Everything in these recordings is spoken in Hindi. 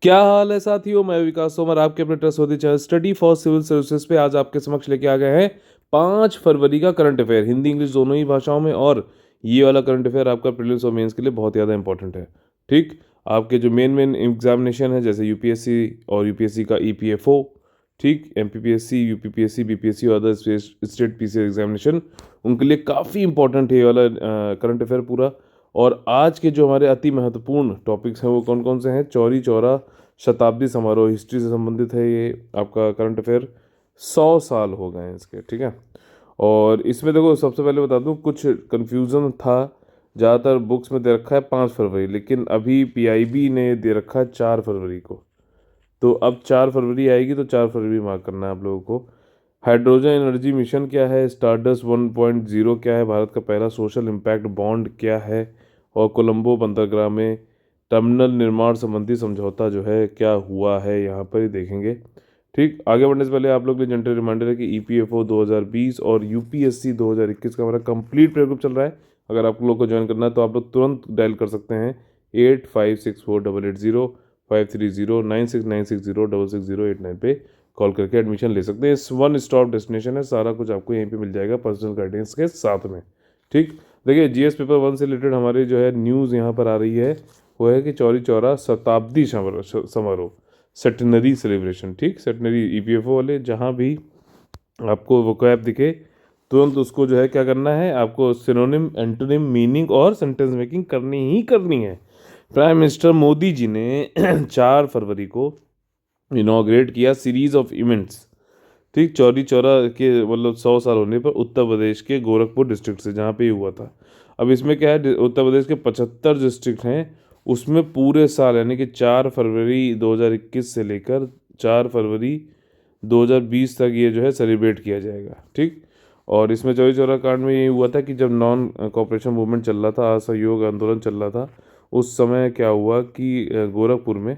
क्या हाल है साथियों, मैं विकास तोमर आपके अपने ट्रस्ट होती channel study for civil services पे आज आपके समक्ष लेके आ गए हैं 5 फरवरी का करंट अफेयर, हिंदी इंग्लिश दोनों ही भाषाओं में। और ये वाला करंट अफेयर आपका प्रीलिम्स और मेंस के लिए बहुत ज़्यादा इंपॉर्टेंट है। ठीक, आपके जो मेन एग्जामिनेशन है जैसे यूपीएससी और यूपीएससी का ईपीएफओ, ठीक, एमपीपीएससी, यूपीपीएससी, बीपीएससी और अदर स्टेट पीसीएस एग्जामिनेशन, उनके लिए काफ़ी इंपॉर्टेंट है ये वाला करंट अफेयर पूरा। और आज के जो हमारे अति महत्वपूर्ण टॉपिक्स हैं वो कौन कौन से हैं? चौरी चौरा शताब्दी समारोह, हिस्ट्री से संबंधित है ये आपका करंट अफेयर। 100 साल हो गए हैं इसके, ठीक है। और इसमें देखो, सबसे पहले बता दूं, कुछ कन्फ्यूज़न था। ज़्यादातर बुक्स में दे रखा है 5 फरवरी, लेकिन अभी पीआईबी ने दे रखा है 4 फरवरी को। तो अब 4 फरवरी आएगी तो 4 फरवरी मार्क करना है आप लोगों को। हाइड्रोजन एनर्जी मिशन क्या है? स्टारडस्ट 1.0 क्या है? भारत का पहला सोशल इम्पैक्ट बॉन्ड क्या है? और कोलंबो बंदरगाह में टर्मिनल निर्माण संबंधी समझौता जो है क्या हुआ है, यहाँ पर ही देखेंगे। ठीक, आगे बढ़ने से पहले आप लोग के लिए जनरल रिमाइंडर है कि ईपीएफओ 2020 और यूपीएससी 2021 का हमारा कंप्लीट प्री ग्रुप चल रहा है। अगर आप लोग को ज्वाइन करना है तो आप लोग तुरंत डायल कर सकते हैं 85648805309696606608 पे कॉल करके एडमिशन ले सकते हैं। इस वन स्टॉप डेस्टिनेशन है, सारा कुछ आपको यहीं पे मिल जाएगा पर्सनल गाइडेंस के साथ में। ठीक, देखिए जीएस पेपर 1 से रिलेटेड हमारी जो है न्यूज़ यहाँ पर आ रही है, वो है कि चौरी चौरा शताब्दी समारोह, सेटेनरी सेलिब्रेशन। ठीक, सेटेनरी ईपीएफओ वाले जहाँ भी आपको वोकैब दिखे तुरंत उसको जो है क्या करना है, आपको सिनोनिम, एंटोनिम, मीनिंग और सेंटेंस मेकिंग करनी ही करनी है। प्राइम मिनिस्टर मोदी जी ने 4 फरवरी को इनॉग्रेट किया सीरीज ऑफ इवेंट्स। ठीक, चौरी चौरा के मतलब 100 साल होने पर उत्तर प्रदेश के गोरखपुर डिस्ट्रिक्ट से, जहाँ पे ये हुआ था। अब इसमें क्या है, उत्तर प्रदेश के 75 डिस्ट्रिक्ट हैं, उसमें पूरे साल यानी कि 4 फरवरी 2021 से लेकर 4 फरवरी 2020 तक ये जो है सेलिब्रेट किया जाएगा। ठीक, और इसमें चौरी चौरा कांड में ये हुआ था कि जब नॉन कॉपरेशन मूवमेंट चल रहा था, असहयोग आंदोलन चल रहा था, उस समय क्या हुआ कि गोरखपुर में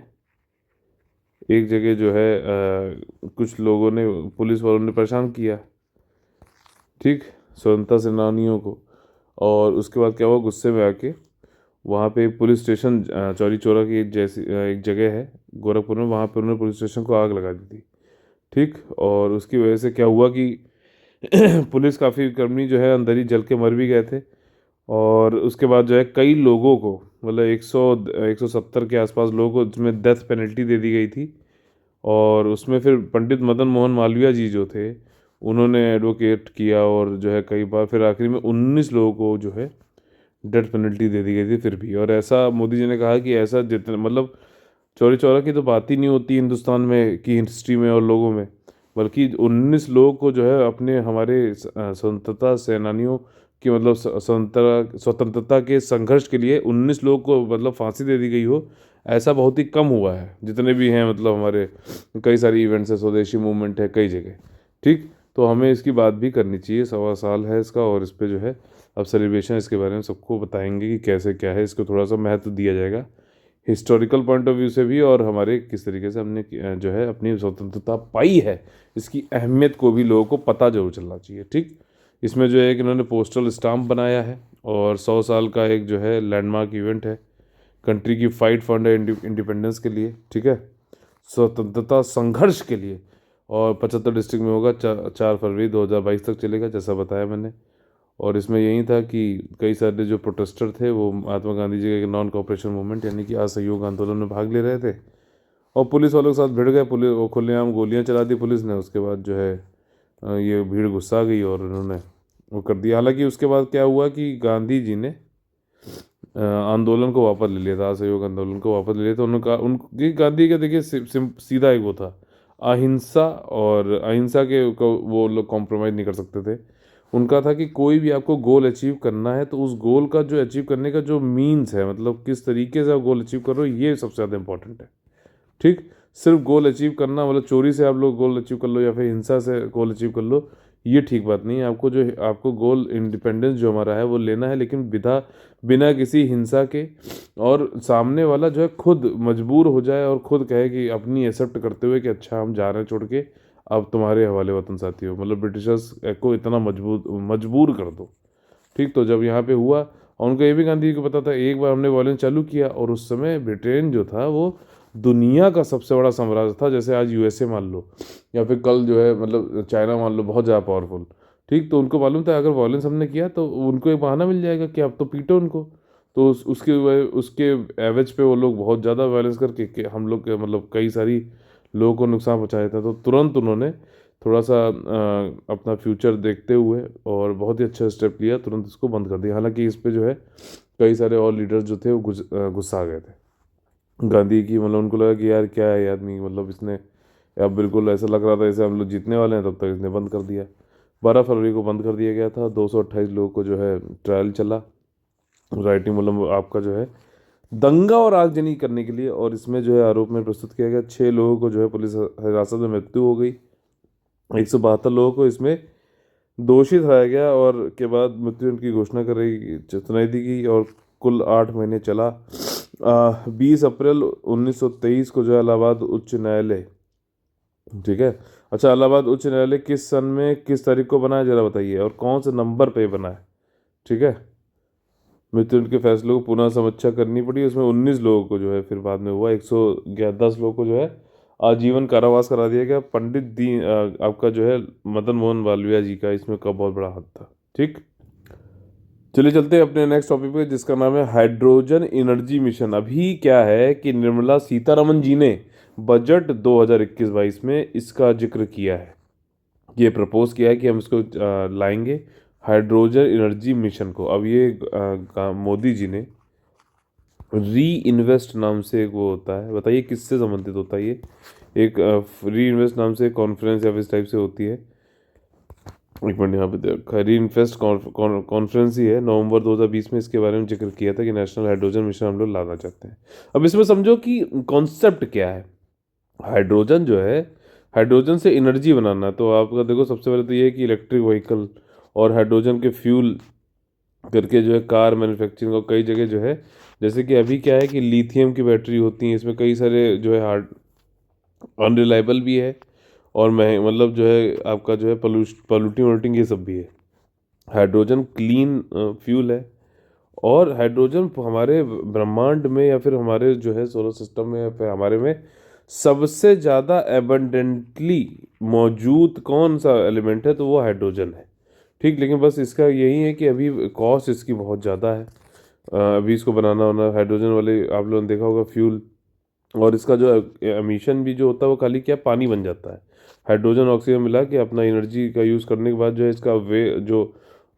एक जगह जो है कुछ लोगों ने, पुलिस वालों ने परेशान किया, ठीक, स्वतंत्रता सेनानियों को। और उसके बाद क्या हुआ, गुस्से में आके वहाँ पे एक पुलिस स्टेशन, चौरी चौरा की एक जैसी एक जगह है गोरखपुर में, वहाँ पे उन्होंने पुलिस स्टेशन को आग लगा दी थी। ठीक, और उसकी वजह से क्या हुआ कि पुलिस काफ़ी कर्मी जो है अंदर ही जल के मर भी गए थे। और उसके बाद जो है कई लोगों को, मतलब 170 के आसपास लोगों को जिसमें डेथ पेनल्टी दे दी गई थी। और उसमें फिर पंडित मदन मोहन मालवीय जी जो थे, उन्होंने एडवोकेट किया और जो है कई बार फिर आखिरी में 19 लोगों को जो है डेथ पेनल्टी दे दी गई थी फिर भी। और ऐसा मोदी जी ने कहा कि ऐसा जितना मतलब चौरी चौरा की तो बात ही नहीं होती हिंदुस्तान में की हिस्ट्री में और लोगों में, बल्कि 19 लोगों को जो है अपने हमारे स्वतंत्रता सेनानियों की मतलब स्वतंत्रता के संघर्ष के लिए 19 लोगों को मतलब फांसी दे दी गई हो, ऐसा बहुत ही कम हुआ है। जितने भी हैं मतलब हमारे कई सारी इवेंट्स है, स्वदेशी मूवमेंट है कई जगह। ठीक, तो हमें इसकी बात भी करनी चाहिए, 100 साल है इसका, और इस पे जो है अब सेलिब्रेशन, इसके बारे में सबको बताएंगे कि कैसे क्या है, इसको थोड़ा सा महत्व दिया जाएगा हिस्टोरिकल पॉइंट ऑफ व्यू से भी, और हमारे किस तरीके से हमने जो है अपनी स्वतंत्रता पाई है, इसकी अहमियत को भी लोगों को पता जरूर चलना चाहिए। ठीक, इसमें जो है कि इन्होंने पोस्टल स्टाम्प बनाया है, और 100 साल का एक जो है लैंडमार्क इवेंट है, कंट्री की फाइट फंड है इंडिपेंडेंस के लिए, ठीक है, स्वतंत्रता संघर्ष के लिए। और 75 डिस्ट्रिक्ट में होगा, 4 फरवरी 2022 तक चलेगा जैसा बताया मैंने। और इसमें यही था कि कई सारे जो प्रोटेस्टर थे वो महात्मा गांधी जी के नॉन कॉपरेशन मूवमेंट यानी कि असहयोग आंदोलन में भाग ले रहे थे, और पुलिस वालों के साथ भिड़ गए। पुलिस वो खुलेआम गोलियां चला दी पुलिस ने। उसके बाद जो है ये भीड़ गुस्सा गई और उन्होंने वो कर दिया। हालांकि उसके बाद क्या हुआ कि गांधी जी ने आंदोलन को वापस ले लिया था, असहयोग आंदोलन को वापस ले लिया था। उन्होंने उनकी गांधी का देखिए सीधा एक वो था, अहिंसा, और अहिंसा के को वो लोग कॉम्प्रोमाइज़ नहीं कर सकते थे। उनका था कि कोई भी आपको गोल अचीव करना है तो उस गोल का जो अचीव करने का जो मीन्स है, मतलब किस तरीके से आप गोल अचीव कर रहे हो, ये सबसे ज़्यादा इंपॉर्टेंट है। ठीक, सिर्फ गोल अचीव करना मतलब चोरी से आप लोग गोल अचीव कर लो या फिर हिंसा से गोल अचीव कर लो, ये ठीक बात नहीं है। आपको गोल इंडिपेंडेंस जो हमारा है वो लेना है, लेकिन बिना किसी हिंसा के, और सामने वाला जो है खुद मजबूर हो जाए और खुद कहे कि अपनी एक्सेप्ट करते हुए कि अच्छा हम जा रहे हैं छोड़ के, अब तुम्हारे हवाले वतन साथियों, मतलब ब्रिटिशर्स को इतना मजबूर कर दो। ठीक, तो जब यहाँ पे हुआ, और उनको ये भी गांधी जी को पता था, एक बार हमने वॉयलेंस चालू किया और उस समय ब्रिटेन जो था वो दुनिया का सबसे बड़ा साम्राज्य था, जैसे आज यूएसए मान लो, या फिर कल जो है मतलब चाइना मान लो, बहुत ज़्यादा पावरफुल, ठीक। तो उनको मालूम था अगर वॉयलेंस हमने किया तो उनको एक बहाना मिल जाएगा कि आप तो पीटो उनको। तो उसके एवज पे वो लोग बहुत ज़्यादा वायलेंस करके कि हम लोग के मतलब कई सारी लोगों को नुकसान पहुंचाया था। तो तुरंत उन्होंने थोड़ा सा अपना फ्यूचर देखते हुए और बहुत ही अच्छा स्टेप लिया, तुरंत इसको बंद कर दिया। हालांकि इस पे जो है कई सारे और लीडर्स जो थे वो गुस्सा आ गए थे गांधी की, मतलब उनको लगा कि यार क्या है ये आदमी, मतलब इसने, अब बिल्कुल ऐसा लग रहा था जैसे हम लोग जीतने वाले हैं, तब तक इसने बंद कर दिया। 12 फरवरी को बंद कर दिया गया था। 228 लोगों को जो है ट्रायल चला, राइटिंग मतलब आपका जो है दंगा और आगजनी करने के लिए। और इसमें जो है आरोप में प्रस्तुत किया गया 6 लोगों को जो है पुलिस हिरासत में मृत्यु हो गई। 172 लोगों को इसमें दोषी ठहराया गया और के बाद मृत्यु की घोषणा सुनाई दी गई। और कुल 8 महीने चला। 20 अप्रैल 1923 को जो है इलाहाबाद उच्च न्यायालय, ठीक है। अच्छा, इलाहाबाद उच्च न्यायालय किस सन में किस तारीख को बना है जरा बताइए, और कौन से नंबर पे बना है, ठीक है। मृत्युदंड के फैसले को पुनः समीक्षा करनी पड़ी। उसमें 19 लोगों को जो है फिर बाद में हुआ, 110 लोगों को जो है आजीवन कारावास करा दिया गया। आपका जो है मदन मोहन मालवीय जी का इसमें का बहुत बड़ा हाथ था, ठीक। चलिए चलते हैं अपने नेक्स्ट टॉपिक पे, जिसका नाम है हाइड्रोजन एनर्जी मिशन। अभी क्या है कि निर्मला सीतारमन जी ने बजट 2021-22 में इसका जिक्र किया है, ये प्रपोज किया है कि हम इसको लाएंगे, हाइड्रोजन एनर्जी मिशन को। अब ये मोदी जी ने री इन्वेस्ट नाम से एक वो होता है, बताइए किससे संबंधित होता है ये, एक री इन्वेस्ट नाम से कॉन्फ्रेंस या इस टाइप से होती है। एक मिनट, यहाँ पे देखा, री इन्वेस्ट कॉन्फ्रेंस ही है, नवंबर 2020 में इसके बारे में जिक्र किया था कि नेशनल हाइड्रोजन मिशन हम लोग लाना चाहते हैं। अब इसमें समझो कि कॉन्सेप्ट क्या है। हाइड्रोजन जो है, हाइड्रोजन से एनर्जी बनाना, तो आपका देखो सबसे पहले तो ये है कि इलेक्ट्रिक व्हीकल और हाइड्रोजन के फ्यूल करके जो है कार मैन्युफैक्चरिंग और कई जगह जो है, जैसे कि अभी क्या है कि लिथियम की बैटरी होती है, इसमें कई सारे जो है हार्ड अनरिलायबल भी है और मतलब जो है आपका जो है पॉल्यूटिंग वोल्टिंग ये सब भी है। हाइड्रोजन क्लीन फ्यूल है। और हाइड्रोजन हमारे ब्रह्मांड में या फिर हमारे जो है सोलर सिस्टम में या फिर हमारे में सबसे ज़्यादा एबंडेंटली मौजूद कौन सा एलिमेंट है, तो वो हाइड्रोजन है, ठीक। लेकिन बस इसका यही है कि अभी कॉस्ट इसकी बहुत ज़्यादा है। अभी इसको बनाना होना, हाइड्रोजन वाले आप लोगों ने देखा होगा फ्यूल, और इसका जो एमिशन भी जो होता है वो खाली क्या पानी बन जाता है। हाइड्रोजन ऑक्सीजन मिला के अपना एनर्जी का यूज़ करने के बाद जो है इसका वे जो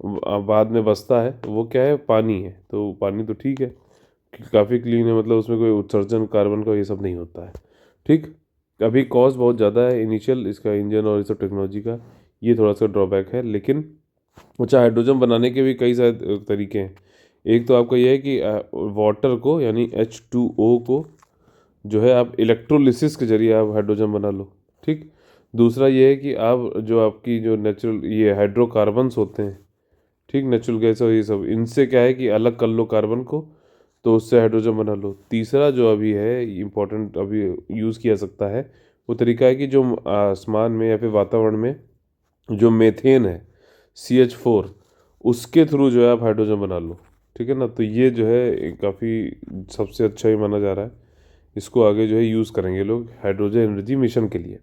बाद में बचता है वो क्या है, पानी है। तो पानी तो ठीक है, काफ़ी क्लीन है, मतलब उसमें कोई उत्सर्जन कार्बन का ये सब नहीं होता है, ठीक। अभी कॉस्ट बहुत ज़्यादा है इनिशियल इसका इंजन और इस सब टेक्नोलॉजी का, ये थोड़ा सा ड्रॉबैक है। लेकिन अच्छा, हाइड्रोजन बनाने के भी कई सारे तरीके हैं। एक तो आपका ये है कि वाटर को यानी H2O को जो है आप इलेक्ट्रोलिसिस के जरिए आप हाइड्रोजन बना लो, ठीक। दूसरा ये है कि आप जो आपकी जो नेचुरल ये हाइड्रोकार्बन्स होते हैं, ठीक, नेचुरल गैस और ये सब, इनसे क्या है कि अलग कर लो कार्बन को, तो उससे हाइड्रोजन बना लो। तीसरा जो अभी है इम्पोर्टेंट अभी यूज़ किया सकता है, वो तरीका है कि जो आसमान में या फिर वातावरण में जो मेथेन है CH4, उसके थ्रू जो है आप हाइड्रोजन बना लो, ठीक है ना। तो ये जो है काफ़ी सबसे अच्छा ही माना जा रहा है, इसको आगे जो है यूज़ करेंगे लोग हाइड्रोजन एनर्जी मिशन के लिए,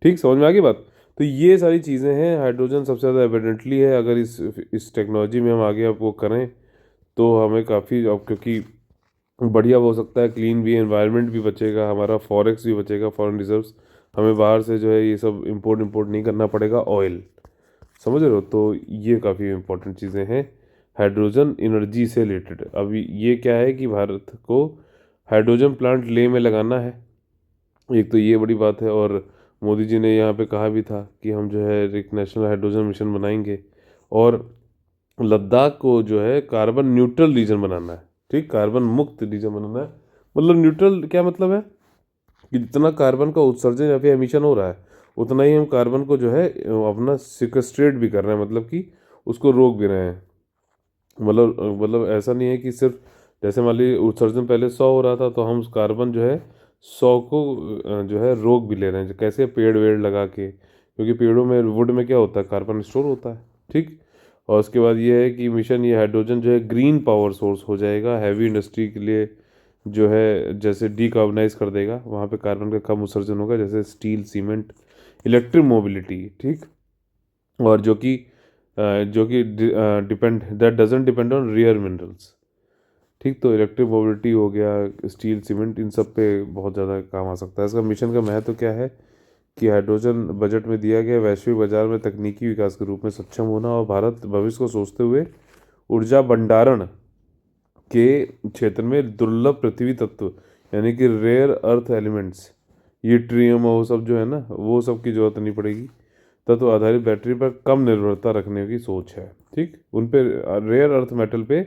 ठीक। समझ में आ गई बात। तो ये सारी चीज़ें हैं, हाइड्रोजन सबसे ज़्यादा एविडेंटली है। अगर इस टेक्नोलॉजी में हम आगे आप वो करें तो हमें काफ़ी, अब क्योंकि बढ़िया हो सकता है, क्लीन भी, एनवायरनमेंट भी बचेगा, हमारा फॉरेक्स भी बचेगा, फॉरेन रिजर्व्स, हमें बाहर से जो है ये सब इंपोर्ट नहीं करना पड़ेगा ऑयल, समझ रहे हो। तो ये काफ़ी इंपॉर्टेंट चीज़ें हैं हाइड्रोजन एनर्जी से रिलेटेड। अभी ये क्या है कि भारत को हाइड्रोजन प्लांट लेह में लगाना है, एक तो ये बड़ी बात है। और मोदी जी ने यहाँ पे कहा भी था कि हम जो है एक नेशनल हाइड्रोजन मिशन बनाएंगे, और लद्दाख को जो है कार्बन न्यूट्रल रीजन बनाना है, ठीक, कार्बन मुक्त रीजन बनाना है। मतलब न्यूट्रल क्या मतलब है कि जितना कार्बन का उत्सर्जन या फिर एमिशन हो रहा है, उतना ही हम कार्बन को जो है अपना सिक्वेस्ट्रेट भी कर रहे हैं, मतलब कि उसको रोक भी रहे हैं। मतलब ऐसा नहीं है कि सिर्फ, जैसे मान लीजिए उत्सर्जन पहले 100 हो रहा था, तो हम कार्बन जो है 100 को जो है रोक भी ले रहे हैं, कैसे, पेड़ वेड़ लगा के, क्योंकि पेड़ों में वुड में क्या होता है, कार्बन स्टोर होता है, ठीक। और उसके बाद ये है कि मिशन, ये हाइड्रोजन जो है ग्रीन पावर सोर्स हो जाएगा हैवी इंडस्ट्री के लिए, जो है जैसे डीकार्बनाइज कर देगा, वहाँ पे कार्बन का कम उत्सर्जन होगा, जैसे स्टील, सीमेंट, इलेक्ट्रिक मोबिलिटी, ठीक। और जो कि depend that doesn't depend on rare minerals, ठीक। तो इलेक्ट्रिक मोबिलिटी हो गया, स्टील, सीमेंट, इन सब पे बहुत ज़्यादा काम आ सकता है। इसका मिशन का महत्व क्या है कि हाइड्रोजन बजट में दिया गया वैश्विक बाजार में तकनीकी विकास के रूप में सक्षम होना, और भारत भविष्य को सोचते हुए ऊर्जा भंडारण के क्षेत्र में दुर्लभ पृथ्वी तत्व यानी कि रेयर अर्थ एलिमेंट्स, ये ट्रियम और वो सब जो है ना, वो सब की जरूरत नहीं पड़ेगी। तत्व आधारित बैटरी पर कम निर्भरता रखने की सोच है, ठीक। उन पे रेयर अर्थ मेटल पे,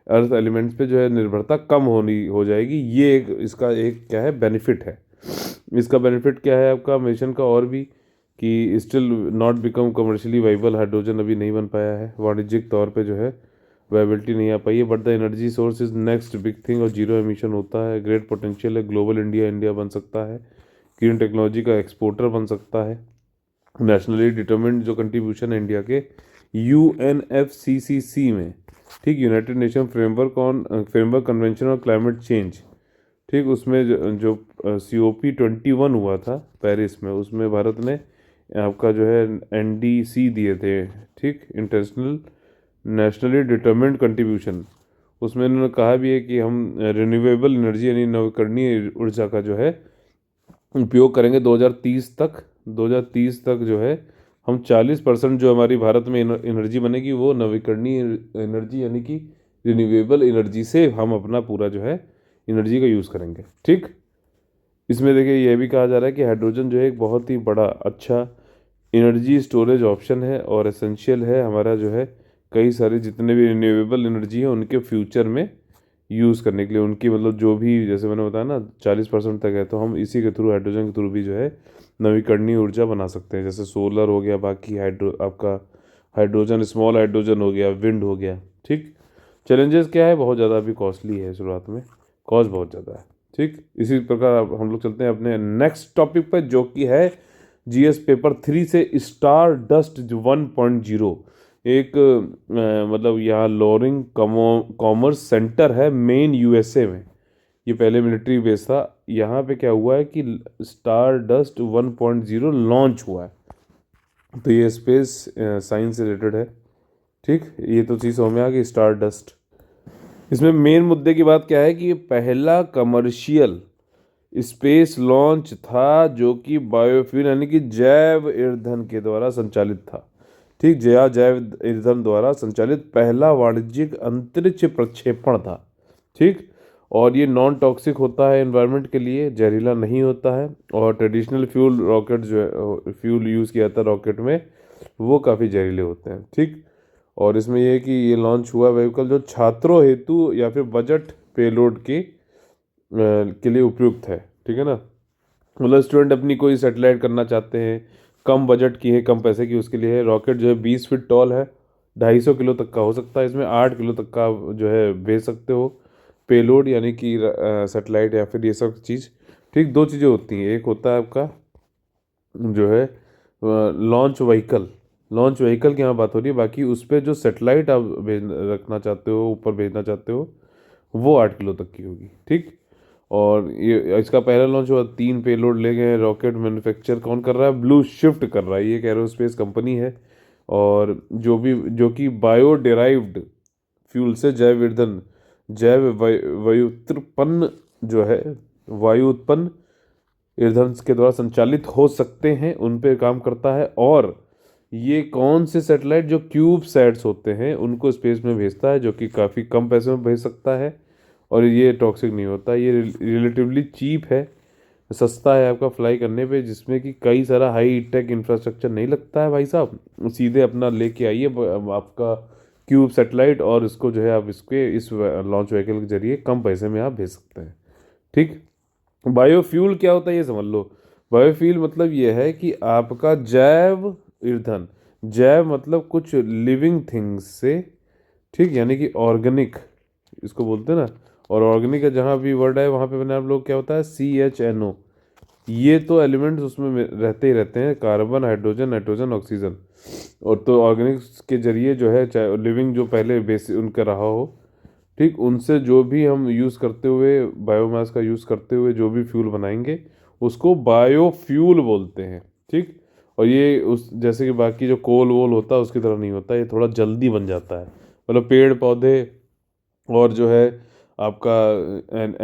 अर्थ एलिमेंट्स पे जो है निर्भरता कम होनी हो जाएगी। ये एक इसका एक क्या है बेनिफिट है। इसका बेनिफिट क्या है आपका मिशन का और भी, कि still not become commercially viable, hydrogen अभी नहीं बन पाया है, वाणिज्यिक तौर पे जो है वाइबिलिटी नहीं आ पाई है, but the energy source is next big thing, और जीरो एमिशन होता है, ग्रेट पोटेंशियल है, ग्लोबल इंडिया इंडिया बन सकता है, ग्रीन टेक्नोलॉजी का एक्सपोर्टर बन सकता है। नेशनली डिटर्मिन्ड जो कंट्रीब्यूशन है इंडिया के UNFCCC में, ठीक, United nation framework convention on climate change, ठीक, उसमें जो COP21 हुआ था पेरिस में, उसमें भारत ने आपका जो है NDC दिए थे, ठीक, इंटरनेशनल नेशनली डिटर्मिन्ड कंट्रीब्यूशन। उसमें इन्होंने कहा भी है कि हम रिन्यूएबल एनर्जी यानी नवीकरणीय ऊर्जा का जो है उपयोग करेंगे 2030 तक जो है हम 40% जो हमारी भारत में एनर्जी बनेगी वो नवीकरणीय एनर्जी यानी कि रिन्यूएबल एनर्जी से हम अपना पूरा जो है एनर्जी का यूज़ करेंगे, ठीक। इसमें देखिए यह भी कहा जा रहा है कि हाइड्रोजन जो है एक बहुत ही बड़ा अच्छा एनर्जी स्टोरेज ऑप्शन है और एसेंशियल है हमारा जो है कई सारे जितने भी रिन्यूएबल एनर्जी है उनके फ्यूचर में यूज़ करने के लिए। उनकी मतलब जो भी जैसे मैंने बताया ना 40% तक है, तो हम इसी के थ्रू हाइड्रोजन के थ्रू भी जो है नवीकरणीय ऊर्जा बना सकते हैं, जैसे सोलर हो गया, बाकी आपका हाइड्रोजन, स्मॉल हाइड्रोजन हो गया, विंड हो गया, ठीक। चैलेंजेस क्या है, बहुत ज़्यादा अभी कॉस्टली है, शुरुआत में कॉस्ट बहुत ज़्यादा है, ठीक। इसी प्रकार अब हम लोग चलते हैं अपने नेक्स्ट टॉपिक पर, जो कि है GS पेपर 3 से स्टार डस्ट 1.0। एक मतलब यहाँ लोरिंग कॉमर्स सेंटर है मेन USA में, ये पहले मिलिट्री बेस था। यहाँ पे क्या हुआ है कि स्टार डस्ट 1.0 लॉन्च हुआ है, तो ये स्पेस साइंस से रिलेटेड है, ठीक। ये तो चीज़ समझ में आ गई स्टार डस्ट। इसमें मेन मुद्दे की बात क्या है कि ये पहला कमर्शियल स्पेस लॉन्च था जो कि बायोफ्यूल यानी कि जैव ईंधन के द्वारा संचालित था, ठीक। जैव ईंधन द्वारा संचालित पहला वाणिज्यिक अंतरिक्ष प्रक्षेपण था, ठीक। और ये नॉन टॉक्सिक होता है एनवायरनमेंट के लिए, जहरीला नहीं होता है, और ट्रेडिशनल फ्यूल रॉकेट जो है फ्यूल यूज़ किया जाता है रॉकेट में वो काफ़ी जहरीले होते हैं, ठीक। और इसमें यह है कि ये लॉन्च हुआ व्हीकल जो छात्रों हेतु या फिर बजट पेलोड के लिए उपयुक्त है, ठीक है ना। मतलब स्टूडेंट अपनी कोई सेटेलाइट करना चाहते हैं, कम बजट की है, कम पैसे की, उसके लिए है। रॉकेट जो है 20 फीट टॉल है, 250 किलो तक का हो सकता है, इसमें 8 किलो तक का जो है भेज सकते हो पेलोड यानी कि सेटेलाइट या फिर ये सब चीज़, ठीक। दो चीज़ें होती हैं, एक होता है आपका जो है लॉन्च व्हीकल की यहाँ बात हो रही है, बाकी उस पर जो सेटेलाइट आप रखना चाहते हो, ऊपर भेजना चाहते हो, वो 8 किलो तक की होगी, ठीक। और ये इसका पहला लॉन्च हुआ, 3 पेलोड ले गए। रॉकेट मैन्युफैक्चर कौन कर रहा है, ब्लू शिफ्ट कर रहा है, ये एक एरोस्पेस कंपनी है, और जो कि बायो डेराइव्ड फ्यूल से वायु उत्पन्न जो है वायु उत्पन्न ईंधन के द्वारा संचालित हो सकते हैं, उन पे काम करता है। और ये कौन से सैटेलाइट जो क्यूब सैट्स होते हैं उनको स्पेस में भेजता है, जो कि काफ़ी कम पैसे में भेज सकता है, और ये टॉक्सिक नहीं होता, ये रिलेटिवली चीप है, सस्ता है आपका फ्लाई करने पे, जिसमें कि कई सारा हाई टेक इंफ्रास्ट्रक्चर नहीं लगता है भाई साहब। सीधे अपना लेके आइए आपका क्यूब सेटेलाइट, और इसको जो है आप इस लॉन्च व्हीकल के जरिए कम पैसे में आप भेज सकते हैं, ठीक। बायोफ्यूल क्या होता है ये समझ लो। बायोफ्यूल मतलब ये है कि आपका जैव ईंधन, जैव मतलब कुछ लिविंग थिंग्स से, ठीक, यानी कि ऑर्गेनिक इसको बोलते हैं ना। और ऑर्गेनिक का जहाँ भी वर्ड है वहाँ पे मैंने आप लोग क्या होता है CHNO, ये तो एलिमेंट्स उसमें रहते ही रहते हैं, कार्बन, हाइड्रोजन, नाइट्रोजन, ऑक्सीजन। और तो ऑर्गेनिक्स के जरिए जो है चाहे लिविंग जो पहले बेस उनका रहा हो, ठीक, उनसे जो भी हम यूज़ करते हुए, बायोमास का यूज़ करते हुए जो भी फ्यूल बनाएंगे उसको बायोफ्यूल बोलते हैं। ठीक, और ये उस जैसे कि बाकी जो कोल वोल होता है उसकी तरह नहीं होता, ये थोड़ा जल्दी बन जाता है। मतलब पेड़ पौधे और जो है आपका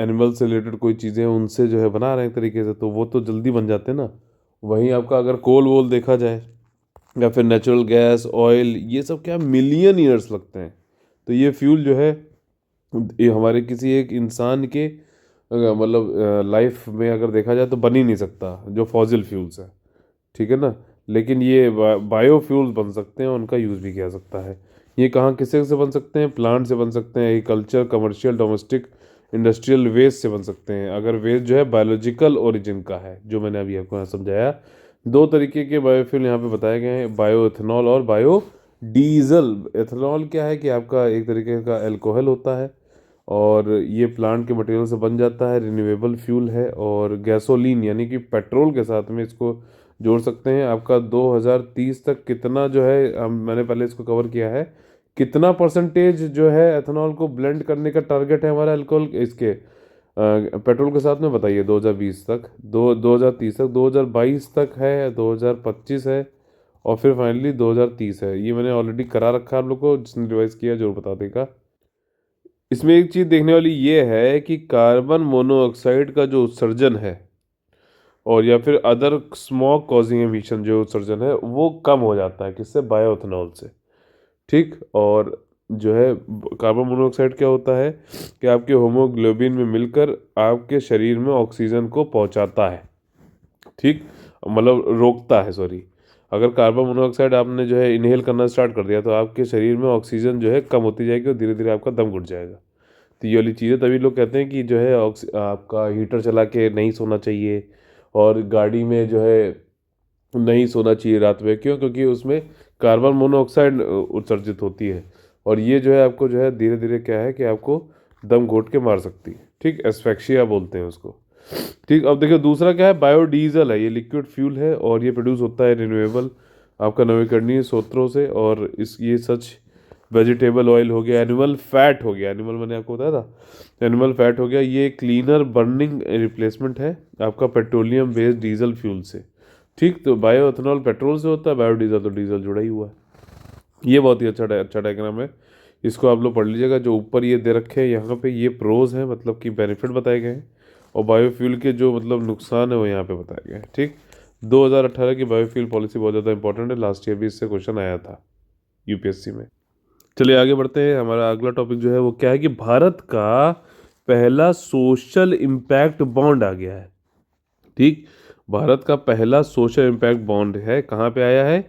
एनिमल से रिलेटेड कोई चीज़ें हैं, उनसे जो है बना रहे हैं एक तरीके से, तो वो तो जल्दी बन जाते हैं ना। वहीं आपका अगर कोल वोल देखा जाए या फिर नेचुरल गैस ऑयल, ये सब क्या मिलियन ईयर्स लगते हैं। तो ये फ्यूल जो है ये हमारे किसी एक इंसान के मतलब लाइफ में अगर देखा जाए तो बन ही नहीं सकता, जो फॉसिल फ्यूल्स है। ठीक है ना। लेकिन ये बायोफ्यूल बन सकते हैं, उनका यूज़ भी किया जा सकता है। ये कहाँ किससे से बन सकते हैं? प्लांट से बन सकते हैं, agriculture, commercial, domestic, industrial waste से बन सकते हैं, अगर वेस्ट जो है बायोलॉजिकल ओरिजिन का है, जो मैंने अभी आपको यहाँ समझाया। दो तरीके के बायोफ्यूल यहाँ पे बताए गए हैं, बायो इथेनॉल और बायो डीजल। एथेनॉल क्या है कि आपका एक तरीके का अल्कोहल होता है, और ये प्लांट के मटेरियल से बन जाता है, रिन्यूएबल फ्यूल है। और गैसोलीन यानी कि पेट्रोल के साथ में इसको जोड़ सकते हैं। आपका 2030 तक कितना जो है, हम मैंने पहले इसको कवर किया है, कितना परसेंटेज जो है एथेनॉल को ब्लेंड करने का टारगेट है हमारा अल्कोहल इसके पेट्रोल के साथ में, बताइए। 2020 तक, 2030 तक, 2022 तक है, 2025 है, और फिर फाइनली 2030 है। ये मैंने ऑलरेडी करा रखा है आप लोग को, जिसने रिवाइज किया जरूर बता देगा। इसमें एक चीज़ देखने वाली ये है कि कार्बन मोनोऑक्साइड का जो उत्सर्जन है, और या फिर अदर स्मोक कॉजिंग एमिशन जो उत्सर्जन है, वो कम हो जाता है किससे? बायोएथेनॉल से। ठीक, और जो है कार्बन मोनोऑक्साइड क्या होता है कि आपके होमोग्लोबिन में मिलकर आपके शरीर में ऑक्सीजन को पहुंचाता है। ठीक, मतलब रोकता है, सॉरी। अगर कार्बन मोनोऑक्साइड आपने जो है इनहेल करना स्टार्ट कर दिया तो आपके शरीर में ऑक्सीजन जो है कम होती जाएगी और धीरे धीरे आपका दम घुट जाएगा। तो ये वाली चीज़ें तभी लोग कहते हैं कि जो है आपका हीटर चला के नहीं सोना चाहिए, और गाड़ी में जो है नहीं सोना चाहिए रात में। क्यों? क्योंकि उसमें कार्बन मोनोऑक्साइड उत्सर्जित होती है, और ये जो है आपको जो है धीरे धीरे क्या है कि आपको दम घोट के मार सकती है। ठीक, एस्फेक्सिया बोलते हैं उसको। ठीक, अब देखिए दूसरा क्या है, बायोडीजल है। ये लिक्विड फ्यूल है और ये प्रोड्यूस होता है रिन्यूएबल आपका नवीकरणीय स्रोतों से। और इस ये सच वेजिटेबल ऑयल हो गया, एनिमल फैट हो गया, एनिमल मैंने आपको बताया था, एनिमल फैट हो गया, ये क्लीनर बर्निंग रिप्लेसमेंट है आपका पेट्रोलियम बेस्ड डीजल फ्यूल से। ठीक, तो बायो एथेनॉल पेट्रोल से होता है, बायोडीजल तो डीजल जुड़ा ही हुआ है। ये बहुत ही अच्छा डायग्राम है, इसको आप लोग पढ़ लीजिएगा। जो ऊपर ये दे रखे हैं यहाँ पे, ये प्रोज हैं, मतलब कि बेनिफिट बताए गए हैं, और बायोफ्यूल के जो मतलब नुकसान है वो यहाँ पे बताए गए हैं। ठीक, 2018 की बायोफ्यूल पॉलिसी बहुत ज़्यादा इंपॉर्टेंट है, लास्ट ईयर भी इससे क्वेश्चन आया था यूपीएससी में। चलिए आगे बढ़ते हैं। हमारा अगला टॉपिक जो है वो क्या है कि भारत का पहला सोशल इम्पैक्ट बॉन्ड आ गया है। ठीक, भारत का पहला सोशल इम्पैक्ट बॉन्ड है, कहाँ पे आया है?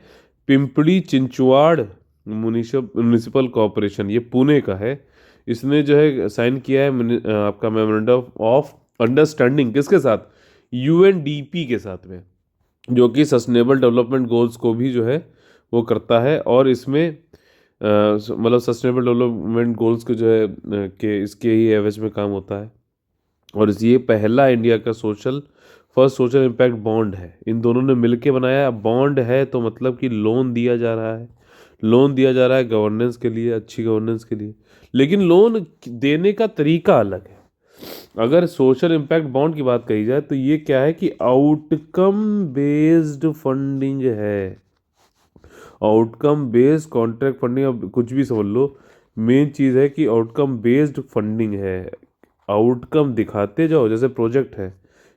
पिंपड़ी चिंचवाड़ म्युनिसिपल कॉरपोरेशन, ये पुणे का है। इसने जो है साइन किया है आपका मेमोरेंडम ऑफ अंडरस्टैंडिंग किसके साथ? यूएनडीपी के साथ में, जो कि सस्टेनेबल डेवलपमेंट गोल्स को भी जो है वो करता है। और इसमें मतलब सस्टेनेबल डेवलपमेंट गोल्स के जो है कि इसके ही एवज में काम होता है। और ये पहला इंडिया का फर्स्ट सोशल इम्पैक्ट बॉन्ड है। इन दोनों ने मिलके बनाया। बॉन्ड है तो मतलब कि लोन दिया जा रहा है, लोन दिया जा रहा है गवर्नेंस के लिए, अच्छी गवर्नेंस के लिए। लेकिन लोन देने का तरीका अलग है। अगर सोशल इम्पैक्ट बॉन्ड की बात कही जाए तो ये क्या है कि आउटकम बेस्ड फंडिंग है। आउटकम बेस्ड कॉन्ट्रैक्ट फंडिंग, अब कुछ भी समझ लो, मेन चीज़ है कि आउटकम बेस्ड फंडिंग है। आउटकम दिखाते जाओ, जैसे प्रोजेक्ट है,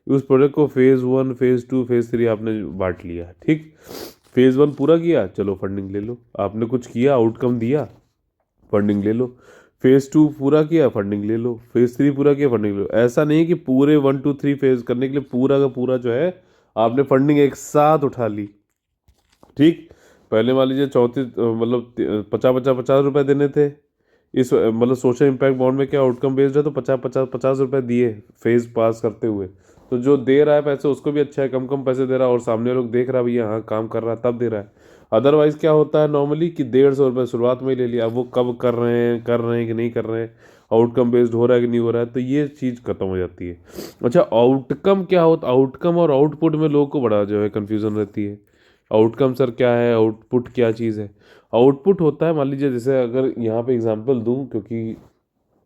उस प्रोजेक्ट को फेज़ 1, फेज़ 2, फेज़ 3 आपने बांट लिया। ठीक, फेज़ 1 पूरा किया, चलो फंडिंग ले लो। आपने कुछ किया, आउटकम दिया, फंडिंग ले लो। फेज़ 2 पूरा किया, फंडिंग ले लो। फेज़ 3 पूरा किया, फंडिंग ले लो। ऐसा नहीं कि पूरे 1 2 3 फेज करने के लिए पूरा का पूरा जो है आपने फंडिंग एक साथ उठा ली। ठीक, पहले मान लीजिए 34 मतलब 50 50 50 रुपए देने थे। इस मतलब सोशल इम्पैक्ट बॉन्ड में क्या आउटकम बेस्ड है, तो 50 50 50 रुपए दिए फेज पास करते हुए। तो जो दे रहा है पैसे उसको भी अच्छा है, कम कम पैसे दे रहा है, और सामने लोग देख रहा है भैया हाँ काम कर रहा है तब दे रहा है। अदरवाइज क्या होता है नॉर्मली कि 150 रुपये शुरुआत में ही ले लिया, अब वो कब कर रहे हैं कि नहीं कर रहे हैं, आउटकम बेस्ड हो रहा है कि नहीं हो रहा है, तो ये चीज़ खत्म हो जाती है। अच्छा, आउटकम क्या होता? आउटकम और आउटपुट में लोगों को बड़ा जो है कन्फ्यूज़न रहती है। आउटकम सर क्या है, आउटपुट क्या चीज़ है? आउटपुट होता है, मान लीजिए जैसे अगर यहाँ पे एग्जांपल दूं, क्योंकि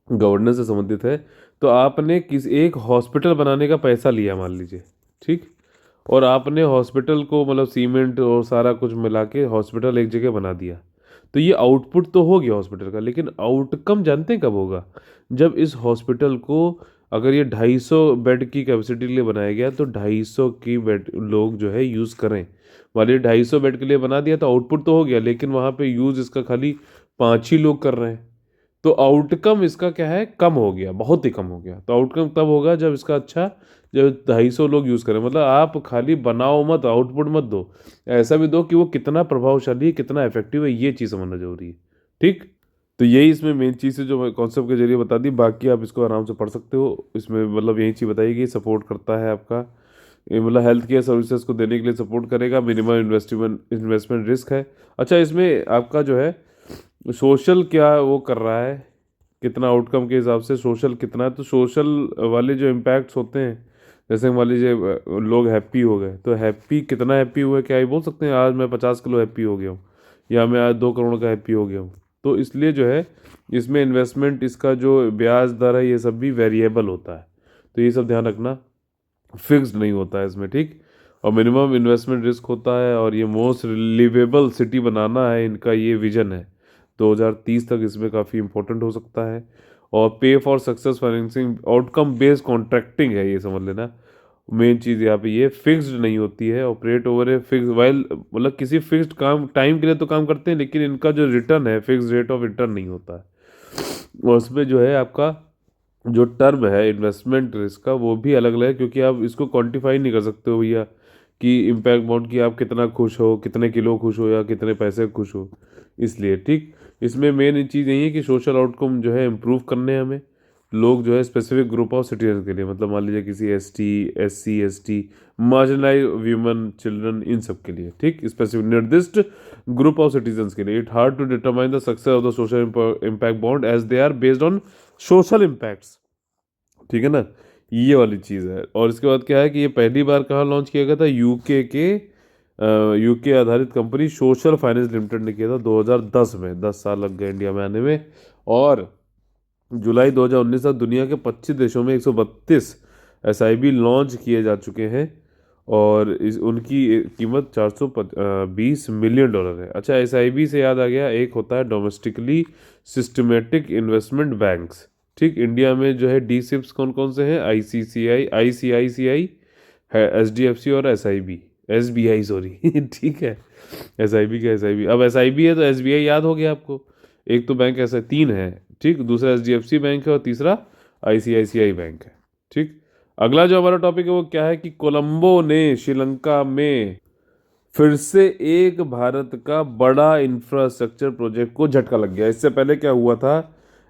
गवर्नेंस से संबंधित है। तो आपने किस एक हॉस्पिटल बनाने का पैसा लिया मान लीजिए, ठीक, और आपने हॉस्पिटल को मतलब सीमेंट और सारा कुछ मिला के हॉस्पिटल एक जगह बना दिया, तो ये आउटपुट तो हो गया हॉस्पिटल का, लेकिन आउटकम जानते हैं कब होगा? जब इस हॉस्पिटल को, अगर ये 250 बेड की कैपेसिटी के लिए बनाया गया, तो 250 की बेड लोग जो है यूज़ करें। मान लीजिए 250 बेड के लिए बना दिया तो आउटपुट तो हो गया, लेकिन वहाँ पे यूज़ इसका खाली 5 ही लोग कर रहे हैं, तो आउटकम इसका क्या है, कम हो गया, बहुत ही कम हो गया। तो आउटकम तब होगा जब इसका अच्छा, जब 250 लोग यूज़ करें। मतलब आप खाली बनाओ मत, आउटपुट मत दो, ऐसा भी दो कि वो कितना प्रभावशाली है, कितना इफेक्टिव है, ये चीज़ समझना जरूरी है, ठीक। तो यही इसमें मेन चीज़ है जो मैं कॉन्सेप्ट के जरिए बता दी, बाकी आप इसको आराम से पढ़ सकते हो। इसमें मतलब यही चीज़ बताइए कि सपोर्ट करता है आपका, ये मतलब हेल्थ केयर सर्विसेज को देने के लिए सपोर्ट करेगा, मिनिमम इन्वेस्टमेंट रिस्क है। अच्छा, इसमें आपका जो है सोशल क्या वो कर रहा है, कितना आउटकम के हिसाब से सोशल कितना है, तो सोशल वाले जो इम्पैक्ट्स होते हैं, जैसे मान लीजिए लोग हैप्पी हो गए, तो हैप्पी कितना हैप्पी हुए, क्या ये बोल सकते हैं आज मैं 50 किलो हैप्पी हो गया हूँ, या मैं आज 2 करोड़ का हैप्पी हो गया हूँ? तो इसलिए जो है इसमें इन्वेस्टमेंट, इसका जो ब्याज दर है, ये सब भी वेरिएबल होता है, तो ये सब ध्यान रखना, फिक्स्ड नहीं होता है इसमें, ठीक। और मिनिमम इन्वेस्टमेंट रिस्क होता है, और ये मोस्ट लिवेबल सिटी बनाना है, इनका ये विजन है 2030 तक, इसमें काफ़ी इंपॉर्टेंट हो सकता है। और पे for success financing, outcome based contracting है, ये समझ लेना। मेन चीज़ यहाँ पे ये फिक्स्ड नहीं होती है, ऑपरेट ओवर है फिक्स वाइल, मतलब किसी फिक्स्ड काम टाइम के लिए तो काम करते हैं, लेकिन इनका जो रिटर्न है फिक्स रेट ऑफ रिटर्न नहीं होता है। और उसमें जो है आपका जो टर्म है इन्वेस्टमेंट रिस्क का, वो भी अलग अलग है, क्योंकि आप इसको क्वांटिफाई नहीं कर सकते हो भैया कि इम्पैक्ट बॉन्ड की आप कितना खुश हो, कितने किलो खुश हो, या कितने पैसे खुश हो, इसलिए, ठीक। इसमें मेन चीज़ यही है कि सोशल आउटकम जो है इम्प्रूव करने हैं हमें, लोग जो है स्पेसिफिक ग्रुप ऑफ सिटीजन के लिए, मतलब मान लीजिए किसी ST SC ST marginalise women children, इन सब के लिए, ठीक, स्पेसिफिक निर्दिष्ट ग्रुप ऑफ सिटीजन्स के लिए। It hard to determine the success of the social impact bond as they are based on social impacts, ठीक है ना, ये वाली चीज़ है। और इसके बाद क्या है कि ये पहली बार कहाँ लॉन्च किया गया था, यूके आधारित कंपनी सोशल फाइनेंस लिमिटेड ने किया था 2010 में, 10 साल लग गए इंडिया में आने में। और जुलाई 2019 तक दुनिया के 25 देशों में 132 SIB लॉन्च किए जा चुके हैं, और उनकी कीमत $420 मिलियन है। अच्छा, SIB से याद आ गया, एक होता है डोमेस्टिकली सिस्टमेटिक इन्वेस्टमेंट बैंक्स, ठीक। इंडिया में जो है DSIBs कौन कौन से हैं, ICICI है, HDFC और SBI, सॉरी ठीक है, SIB का SIB, अब SIB है तो SBI याद हो गया आपको, एक तो बैंक ऐसा 3 है, ठीक, दूसरा HDFC बैंक है, और तीसरा ICICI बैंक है, ठीक। अगला जो हमारा टॉपिक है वो क्या है कि कोलंबो ने श्रीलंका में फिर से एक भारत का बड़ा इंफ्रास्ट्रक्चर प्रोजेक्ट को झटका लग गया। इससे पहले क्या हुआ था,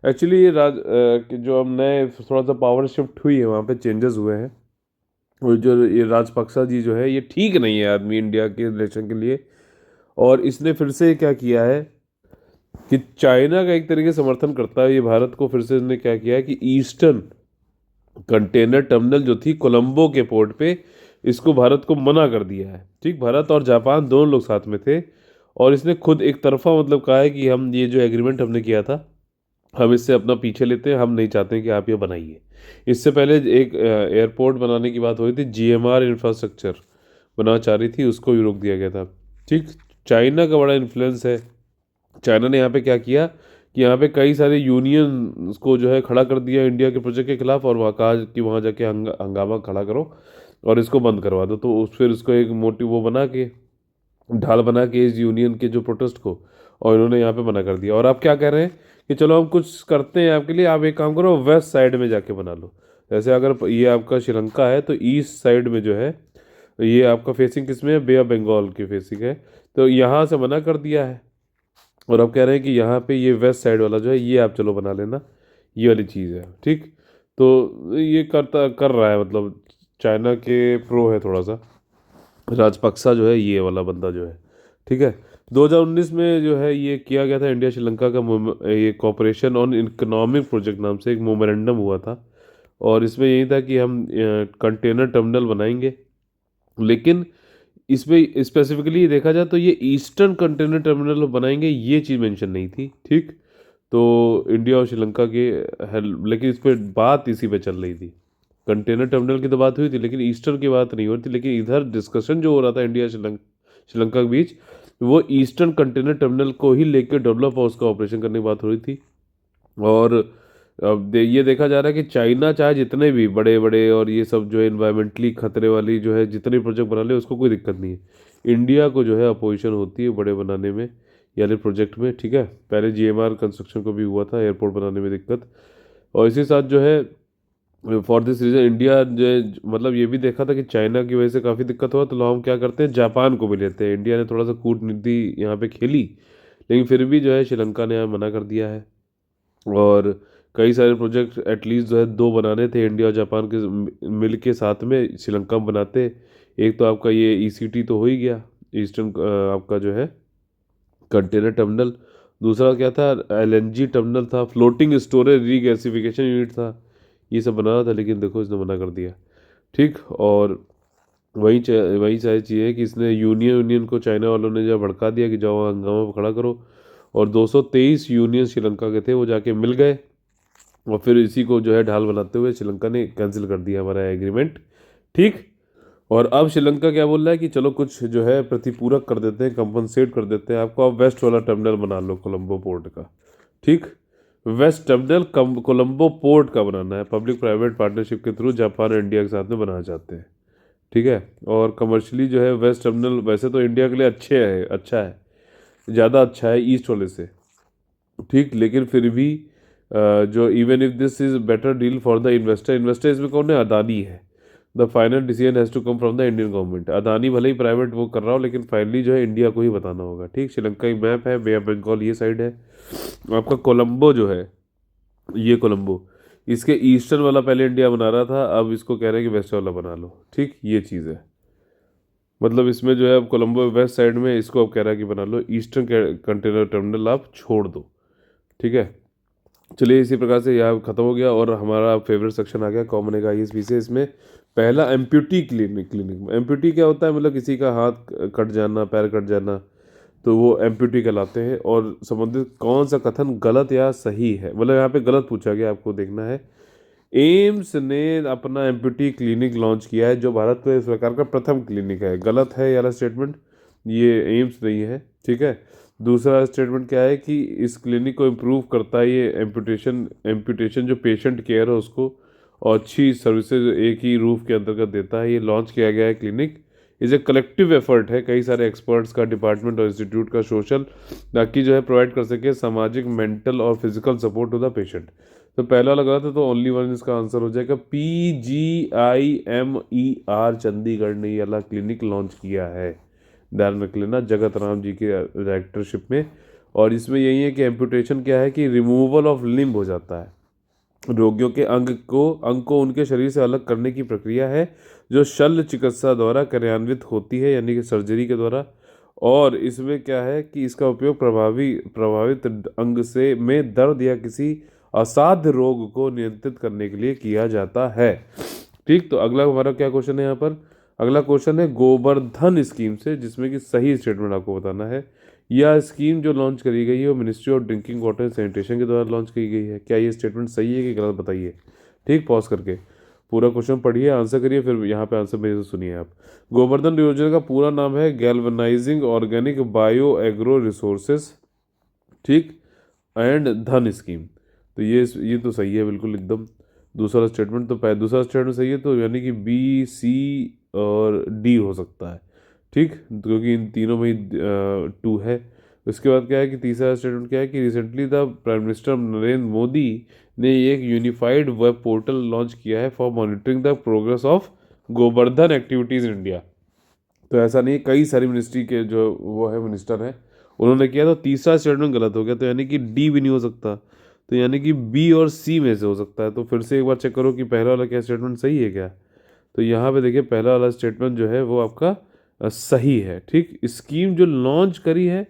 एक्चुअली ये जो हम नए थोड़ा सा पावर शिफ्ट हुई है, वहाँ पे चेंजेस हुए हैं, और जो ये राजपक्सा जी जो है, ये ठीक नहीं है आदमी इंडिया के रिलेशन के लिए। और इसने फिर से क्या किया है कि चाइना का एक तरीके से समर्थन करता है ये भारत को, फिर से इसने क्या किया है कि ईस्टर्न कंटेनर टर्मिनल जो थी कोलंबो के पोर्ट पे, इसको भारत को मना कर दिया है, ठीक। भारत और जापान दोनों लोग साथ में थे, और इसने खुद एक तरफा मतलब कहा है कि हम ये जो एग्रीमेंट हमने किया था, हम इससे अपना पीछे लेते हैं, हम नहीं चाहते कि आप ये बनाइए। इससे पहले एक एयरपोर्ट बनाने की बात हो रही थी, GMR इंफ्रास्ट्रक्चर बनाना चाह रही थी, उसको भी रोक दिया गया था, ठीक। चाइना का बड़ा इन्फ्लुएंस है। चाइना ने यहाँ पे क्या किया कि यहाँ पे कई सारे यूनियन को जो है खड़ा कर दिया इंडिया के प्रोजेक्ट के खिलाफ, और वहाँ कहा कि वहाँ जाके हंगामा खड़ा करो और इसको बंद करवा दो। तो फिर उसको एक मोटिव वो बना के, ढाल बना के इस यूनियन के जो प्रोटेस्ट को, और इन्होंने यहाँ पे मना कर दिया। और आप क्या कह रहे हैं कि चलो हम कुछ करते हैं आपके लिए, आप एक काम करो वेस्ट साइड में जाके बना लो। जैसे अगर ये आपका श्रीलंका है तो ईस्ट साइड में जो है, ये आपका फेसिंग किस में है, बे ऑफ बंगाल की फेसिंग है, तो यहाँ से मना कर दिया है। और अब कह रहे हैं कि यहाँ पे ये वेस्ट साइड वाला जो है, ये आप चलो बना लेना, ये वाली चीज़ है, ठीक। तो ये कर रहा है, मतलब चाइना के प्रो है थोड़ा सा राजपक्सा जो है, ये वाला बंदा जो है, ठीक है। 2019 में जो है ये किया गया था, इंडिया श्रीलंका का ये कॉपरेशन ऑन इकोनॉमिक प्रोजेक्ट नाम से एक मोमेरेंडम हुआ था, और इसमें यही था कि हम कंटेनर टर्मिनल बनाएंगे, लेकिन इसमें स्पेसिफिकली देखा जाए तो ये ईस्टर्न कंटेनर टर्मिनल बनाएंगे, ये चीज़ मेंशन नहीं थी, ठीक। तो इंडिया और श्रीलंका के लेकिन इस पर बात इसी पे चल रही थी। कंटेनर टर्मिनल की तो बात हुई थी लेकिन ईस्टर्न की बात नहीं हो रही थी। लेकिन इधर डिस्कशन जो हो रहा था इंडिया श्रीलंका के बीच, वो ईस्टर्न कंटेनर टर्मिनल को ही लेकर डेवलप और उसका ऑपरेशन करने की बात हो रही थी। और अब ये देखा जा रहा है कि चाइना चाहे जितने भी बड़े बड़े और ये सब जो है इन्वायरमेंटली खतरे वाली जो है जितने प्रोजेक्ट बना ले उसको कोई दिक्कत नहीं है। इंडिया को जो है अपोजिशन होती है बड़े बनाने में यानी प्रोजेक्ट में, ठीक है। पहले जीएमआर कंस्ट्रक्शन को भी हुआ था एयरपोर्ट बनाने में दिक्कत। और इसी साथ जो है फॉर दिस रीज़न इंडिया जो है मतलब ये भी देखा था कि चाइना की वजह से काफ़ी दिक्कत हुआ, तो हम क्या करते हैं जापान को भी लेते हैं। इंडिया ने थोड़ा सा कूटनीति यहाँ पे खेली, लेकिन फिर भी जो है श्रीलंका ने यहाँ मना कर दिया है। और कई सारे प्रोजेक्ट एटलीस्ट जो है दो बनाने थे इंडिया और जापान के मिल के साथ में श्रीलंका में बनाते। एक तो आपका ये ईसीटी तो हो ही गया, ईस्टर्न आपका जो है कंटेनर टर्मिनल। दूसरा क्या था, एलएनजी टर्मिनल था, फ्लोटिंग स्टोरेज रीगैसिफिकेशन यूनिट था। ये सब बनाना था लेकिन देखो इसने मना कर दिया, ठीक। और वही सारी चीज़ है कि इसने यूनियन को चाइना वालों ने जो भड़का दिया कि जाओ हंगामा खड़ा करो। और 223 यूनियन श्रीलंका के थे वो जाके मिल गए, और फिर इसी को जो है ढाल बनाते हुए श्रीलंका ने कैंसिल कर दिया हमारा एग्रीमेंट, ठीक। और अब श्रीलंका क्या बोल रहा है कि चलो कुछ जो है प्रतिपूरक कर देते हैं, कंपनसेट कर देते हैं आपको, आप वेस्ट वाला टर्मिनल बना लो कोलंबो पोर्ट का, ठीक। वेस्ट टर्मिनल कोलंबो पोर्ट का बनाना है, पब्लिक प्राइवेट पार्टनरशिप के थ्रू जापान और इंडिया के साथ में बनाना चाहते हैं, ठीक है। और कमर्शियली जो है वेस्ट टर्मिनल वैसे तो इंडिया के लिए अच्छा है, ज़्यादा अच्छा है ईस्ट वाले से, ठीक। लेकिन फिर भी जो even if this is better deal for the investor इसमें कौन है, अदानी है। The final decision has to come from the Indian government. Adani भले ही प्राइवेट वो कर रहा हो लेकिन फाइनली जो है इंडिया को ही बताना होगा, ठीक। श्रीलंका की मैप है, बे ऑफ बंगाल ये साइड है आपका। कोलंबो जो है ये कोलंबो, इसके ईस्टर्न वाला पहले इंडिया बना रहा था, अब इसको कह रहे हैं कि वेस्ट वाला बना लो, ठीक। ये चीज़ है, मतलब इसमें जो है अब कोलंबो वेस्ट साइड में इसको अब कह रहा है कि बना लो, ईस्टर्न कंटेनर टर्मिनल आप छोड़ दो, ठीक है। चलिए इसी प्रकार से यह खत्म हो गया और हमारा फेवरेट सेक्शन आ गया कॉमन का आईएएस से। इसमें पहला एम्प्यूटी क्लिनिक। एम्प्यूटी क्या होता है, मतलब किसी का हाथ कट जाना, पैर कट जाना, तो वो एम्प्यूटी कहलाते हैं। और संबंधित कौन सा कथन गलत या सही है, मतलब यहाँ पे गलत पूछा गया, आपको देखना है। एम्स ने अपना एम्प्यूटी क्लिनिक लॉन्च किया है जो भारत में इस प्रकार का प्रथम क्लिनिक है। गलत है यार स्टेटमेंट, ये एम्स नहीं है, ठीक है। दूसरा स्टेटमेंट क्या है कि इस क्लिनिक को इम्प्रूव करता है ये एम्पुटेशन जो पेशेंट केयर है उसको, और अच्छी सर्विसेज एक ही रूफ के अंतर्गत देता है। ये लॉन्च किया गया है clinic, is a collective effort है कई सारे एक्सपर्ट्स का, डिपार्टमेंट और इंस्टीट्यूट का, सोशल, ताकि जो है प्रोवाइड कर सके सामाजिक, मेंटल और physical support to the patient. तो पहला वाला गलत है, तो ओनली वन इसका आंसर हो जाएगा PGIMER। चंडीगढ़ ने ये वाला क्लिनिक लॉन्च किया है, ध्यान रख लेना, जगत राम जी के डायरेक्टरशिप में। और इसमें यही है कि एम्पुटेशन क्या है कि रिमूवल ऑफ लिम्ब हो जाता है, रोगियों के अंग को उनके शरीर से अलग करने की प्रक्रिया है जो शल्य चिकित्सा द्वारा कार्यान्वित होती है, यानी कि सर्जरी के द्वारा। और इसमें क्या है कि इसका उपयोग प्रभावित अंग से में दर्द या किसी असाध्य रोग को नियंत्रित करने के लिए किया जाता है, ठीक। तो अगला हमारा क्या क्वेश्चन है यहाँ पर, अगला क्वेश्चन है गोवर्धन स्कीम से, जिसमें कि सही स्टेटमेंट आपको बताना है। यह स्कीम जो लॉन्च करी गई है वो ministry of drinking water and sanitation के द्वारा लॉन्च की गई है। क्या ये स्टेटमेंट सही है कि गलत, बताइए, ठीक। पॉज करके पूरा क्वेश्चन पढ़िए, आंसर करिए, फिर यहाँ पे आंसर मेरे से सुनिए आप। गोवर्धन योजना का पूरा नाम है galvanising organic bio agro resources, ठीक, एंड धन स्कीम। तो ये तो सही है बिल्कुल एकदम। दूसरा स्टेटमेंट सही है, तो यानी कि B, C और D हो सकता है, ठीक, क्योंकि इन तीनों में ही 2 है। उसके बाद क्या है कि तीसरा स्टेटमेंट क्या है कि recently the prime minister Narendra Modi ने एक यूनिफाइड वेब पोर्टल लॉन्च किया है for monitoring the progress of Govardhan activities in India. तो ऐसा नहीं, कई सारी मिनिस्ट्री के जो वो है मिनिस्टर हैं उन्होंने किया, तो तीसरा स्टेटमेंट गलत हो गया, तो यानी कि D भी नहीं हो सकता, तो यानी कि B और C में से हो सकता है। तो फिर से एक बार चेक करो कि पहला वाला क्या स्टेटमेंट सही है क्या। तो यहाँ पे देखिए पहला वाला स्टेटमेंट जो है वो आपका सही है, ठीक। स्कीम जो लॉन्च करी है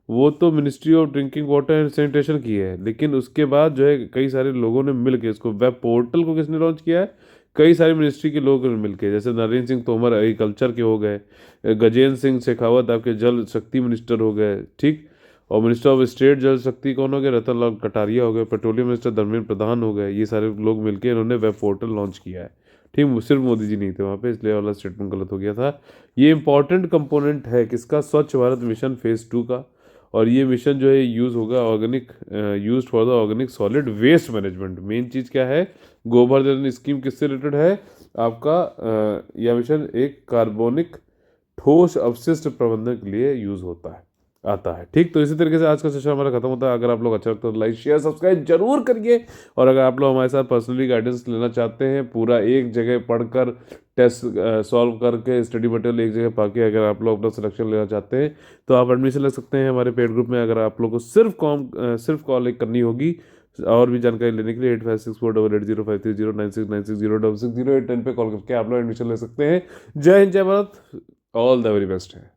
वो तो ministry of drinking water and sanitation की है, लेकिन उसके बाद जो है कई सारे लोगों ने मिल के इसको, वेब पोर्टल को किसने लॉन्च किया है, कई सारे मिनिस्ट्री के लोग मिल के, जैसे नरेंद्र सिंह तोमर एग्रीकल्चर के हो गए, गजेंद्र सिंह शेखावत आपके जल शक्ति मिनिस्टर हो गए, ठीक। और मिनिस्टर ऑफ स्टेट जल शक्ति कौन हो गए, रतन लाल कटारिया हो गए। पेट्रोलियम मिनिस्टर धर्मेंद्र प्रधान हो गए। ये सारे लोग मिलकर इन्होंने वेब पोर्टल लॉन्च किया है। ठीक, सिर्फ मोदी जी नहीं थे वहाँ पे, इसलिए वाला स्टेटमेंट गलत हो गया था। ये इंपॉर्टेंट कंपोनेंट है किसका, स्वच्छ भारत मिशन फेज 2 का। और ये मिशन जो है यूज़ होगा organic, use for the organic solid waste management. Main चीज़ क्या है, गोबर स्कीम किससे रिलेटेड है आपका, यह मिशन एक कार्बनिक ठोस अपशिष्ट प्रबंधन के लिए यूज होता है, आता है। ठीक, तो इसी तरीके से आज का सेशन हमारा खत्म होता है। अगर आप लोग अच्छा लगता है तो लाइक शेयर सब्सक्राइब जरूर करिए। और अगर आप लोग हमारे साथ पर्सनली गाइडेंस लेना चाहते हैं, पूरा एक जगह पढ़कर टेस्ट सॉल्व करके स्टडी मटेरियल एक जगह पाके अगर आप लोग अपना सिलेक्शन लेना चाहते हैं तो आप एडमिशन ले सकते हैं हमारे पेड ग्रुप में। अगर आप लोग को सिर्फ कॉल करनी होगी, और भी जानकारी लेने के लिए 8564880530969606060810 पे कॉल करके आप लोग एडमिशन ले सकते हैं। जय हिंद, जय Bharat, all the very best है।